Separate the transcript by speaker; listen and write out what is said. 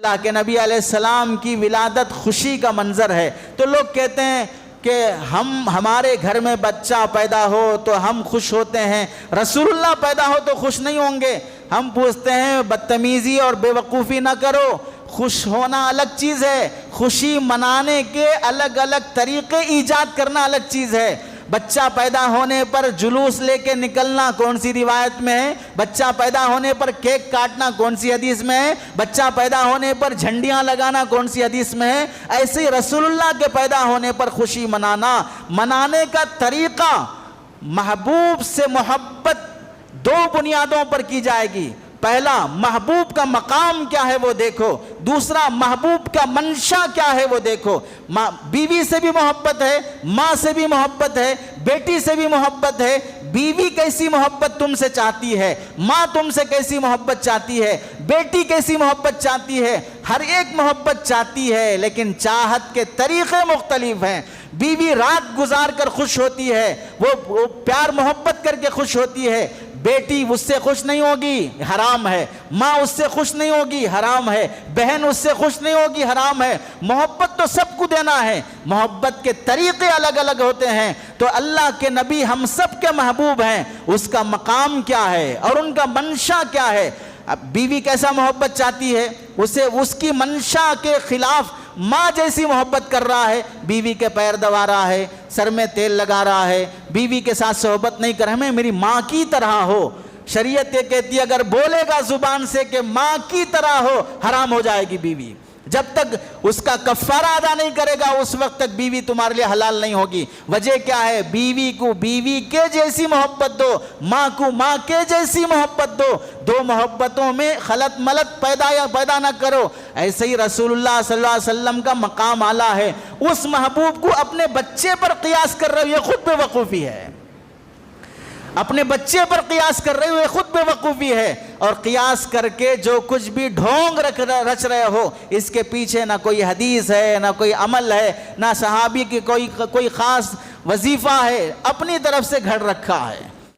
Speaker 1: अल्लाह के नबी अलैहिस्सलाम की विलादत खुशी का मंजर है। तो लोग कहते हैं कि हमारे घर में बच्चा पैदा हो तो हम खुश होते हैं, रसूलुल्लाह पैदा हो तो खुश नहीं होंगे। हम पूछते हैं बदतमीज़ी और बेवकूफ़ी ना करो, खुश होना अलग चीज़ है, खुशी मनाने के अलग अलग तरीक़े ईजाद करना अलग चीज़ है। बच्चा पैदा होने पर जुलूस लेके निकलना कौन सी रिवायत में है? बच्चा पैदा होने पर केक काटना कौन सी हदीस में है? बच्चा पैदा होने पर झंडियां लगाना कौन सी हदीस में है? ऐसे ही रसूलुल्लाह के पैदा होने पर खुशी मनाना, मनाने का तरीक़ा महबूब से मोहब्बत दो बुनियादों पर की जाएगी। पहला, महबूब का मकाम क्या है वो देखो। दूसरा, महबूब का मंशा क्या है वो देखो। बीवी से भी मोहब्बत है, माँ से भी मोहब्बत है, बेटी से भी मोहब्बत है। बीवी कैसी मोहब्बत तुमसे चाहती है, माँ तुमसे कैसी मोहब्बत चाहती है, बेटी कैसी मोहब्बत चाहती है, हर एक मोहब्बत चाहती है, लेकिन चाहत के तरीक़े मुख्तलिफ हैं। बीवी रात गुजार कर खुश होती है, वो प्यार मोहब्बत करके खुश होती है। बेटी उससे खुश नहीं होगी, हराम है। माँ उससे खुश नहीं होगी, हराम है। बहन उससे खुश नहीं होगी, हराम है। मोहब्बत तो सबको देना है, मोहब्बत के तरीक़े अलग अलग होते हैं। तो अल्लाह के नबी हम सब के महबूब हैं, उसका मकाम क्या है और उनका मंशा क्या है। अब बीवी कैसा मोहब्बत चाहती है, उसे उसकी मंशा के खिलाफ माँ जैसी मोहब्बत कर रहा है, बीवी के पैर दबा रहा है, सर में तेल लगा रहा है, बीवी के साथ सोहबत नहीं कर, हमें मेरी माँ की तरह हो। शरीयत ये कहती है अगर बोलेगा जुबान से कि माँ की तरह हो, हराम हो जाएगी बीवी। जब तक उसका कफ़ारा अदा नहीं करेगा उस वक्त तक बीवी तुम्हारे लिए हलाल नहीं होगी। वजह क्या है? बीवी को बीवी के जैसी मोहब्बत दो, माँ को माँ के जैसी मोहब्बत दो। दो मोहब्बतों में खलत मलत पैदा ना करो। ऐसे ही रसूलुल्लाह सल्लल्लाहु अलैहि वसल्लम का मकाम आला है, उस महबूब को अपने बच्चे पर क़ियास कर रहे हो, ये खुद बेवकूफ़ी है। अपने बच्चे पर क़ियास कर रहे हो, ये खुद बेवकूफ़ी है। और क़ियास करके जो कुछ भी ढोंग रच रहे हो, इसके पीछे ना कोई हदीस है, ना कोई अमल है, ना सहाबी की कोई ख़ास वजीफ़ा है, अपनी तरफ से घड़ रखा है।